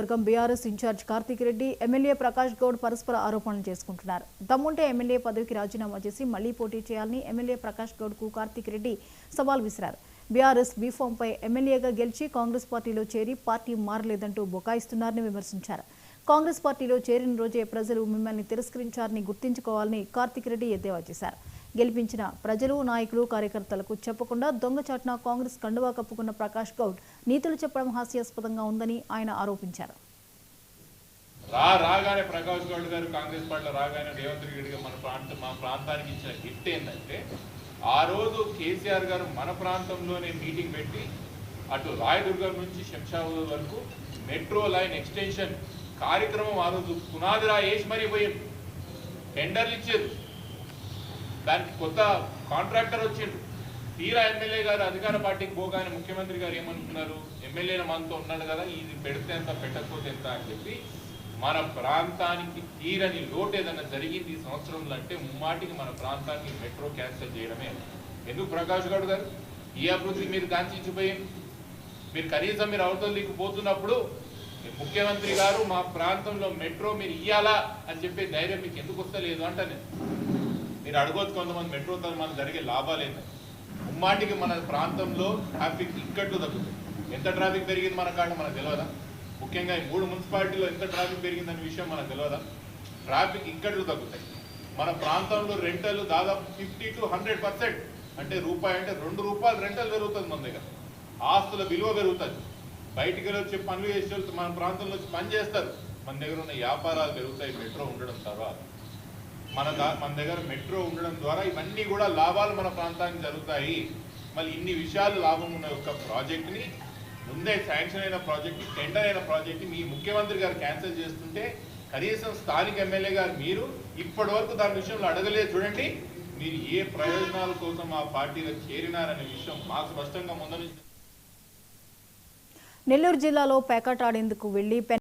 నియోజకవర్గం BRS in charge Karthik Reddy, MLA Prakash Goud పరస్పర ఆరోపణలు చేసుకుంటున్నారు. దమ్ముంటే ఎమ్మెల్యే పదవికి రాజీనామా చేసి మళ్లీ పోటీ చేయాలని ఎమ్మెల్యే ప్రకాష్ గౌడ్కు కార్తిక్ రెడ్డి సవాల్ విసిరారు. బీఆర్ఎస్ బీఫామ్పై ఎమ్మెల్యేగా గెలిచి కాంగ్రెస్ పార్టీలో చేరి పార్టీ మారలేదంటూ బొకాయిస్తున్నారని విమర్శించారు. కాంగ్రెస్ పార్టీలో చేరిన రోజే ప్రజలు మిమ్మల్ని తిరస్కరించారని గుర్తుంచుకోవాలని కార్తిక్ రెడ్డి ఎద్దేవా చేశారు. గెలిపించిన ప్రజలు, నాయకులు, కార్యకర్తలకు చెప్పకుండా దొంగచాటున కాంగ్రెస్ కండువా కప్పుకున్న ప్రకాష్ గౌడ్ నీతులు చెప్పడం హాస్యాస్పదంగా ఉందని ఆయన ఆరోపించారు. రాగానే ప్రకాష్ గౌడ్ గారు కాంగ్రెస్ పార్టీలో రాగానే రేవంత్ రెడ్డి గారు మా ప్రాంతానికి ఇచ్చిన గిఫ్ట్ ఏంటంటే, ఆ రోజు కేసీఆర్ గారు మన ప్రాంతంలోనే మీటింగ్ పెట్టి అటు రాయదుర్గం నుంచి శంషాబాద్ వరకు మెట్రో లైన్ ఎక్స్టెన్షన్ కార్యక్రమం ఆ రోజు పునాది వేసి మరీ పోయింది. టెండర్లు ఇచ్చారు, దానికి కొత్త కాంట్రాక్టర్ వచ్చిండు. తీరా ఎమ్మెల్యే గారు అధికార పార్టీకి పోగానే ముఖ్యమంత్రి గారు ఏమనుకున్నారు, ఎమ్మెల్యేల మనతో ఉన్నాడు కదా, ఇది పెడితే ఎంత పెట్టకపోతే ఎంత అని చెప్పి మన ప్రాంతానికి తీరని లోటు ఏదైనా జరిగింది ఈ సంవత్సరంలో అంటే ముమ్మాటికి మన ప్రాంతానికి మెట్రో క్యాన్సిల్ చేయడమే. ఎందుకు ప్రకాష్ గౌడ్ గారు ఈ అభివృద్ధి మీరు కాంక్షించిపోయింది? మీరు కనీసం మీరు అవతలికి పోతున్నప్పుడు ముఖ్యమంత్రి గారు మా ప్రాంతంలో మెట్రో మీరు ఇయ్యాలా అని చెప్పే ధైర్యం మీకు ఎందుకు వస్తలేదు అంటే మీరు అడగొచ్చు. కొంతమంది మెట్రోతో మనకు జరిగే లాభాలు ఏంటంటే, ముమ్మాటికి మన ప్రాంతంలో ట్రాఫిక్ ఇక్కట్లు తగ్గుతుంది. ఎంత ట్రాఫిక్ పెరిగింది మన కాడ మనకు తెలియదా? ముఖ్యంగా ఈ 3 మున్సిపాలిటీలో ఎంత ట్రాఫిక్ పెరిగిందనే విషయం మనకు తెలియదా? ట్రాఫిక్ ఇక్కట్లు తగ్గుతాయి. మన ప్రాంతంలో రెంటలు దాదాపు 50 to 100%, అంటే రూపాయి అంటే ₹2 రెంటలు పెరుగుతుంది. మన దగ్గర ఆస్తుల విలువ పెరుగుతుంది. బయటికి వచ్చి పనులు చేసే మన ప్రాంతంలో వచ్చి పని చేస్తారు. మన దగ్గర ఉన్న వ్యాపారాలు పెరుగుతాయి మెట్రో ఉండడం తర్వాత. మన దగ్గర మెట్రో ఉండడం ద్వారా ఇవన్నీ కూడా లాభాలు మన ప్రాంతానికి జరుగుతాయి. మళ్ళీ ఇన్ని విషయాలు లాభం ఉన్న ఒక ప్రాజెక్ట్ని, ముందే శాంక్షన్ అయిన ప్రాజెక్ట్, టెండర్ అయిన ప్రాజెక్ట్ మీ ముఖ్యమంత్రి గారు క్యాన్సిల్ చేస్తుంటే కనీసం స్థానిక ఎమ్మెల్యే గారు మీరు ఇప్పటి వరకు దాని విషయంలో అడగలేదు. చూడండి, మీరు ఏ ప్రయోజనాల కోసం ఆ పార్టీలో చేరినారనే విషయం మాకు స్పష్టంగా ముందు నుంచి. నెల్లూరు జిల్లాలో పేకాట ఆడేందుకు వెళ్లి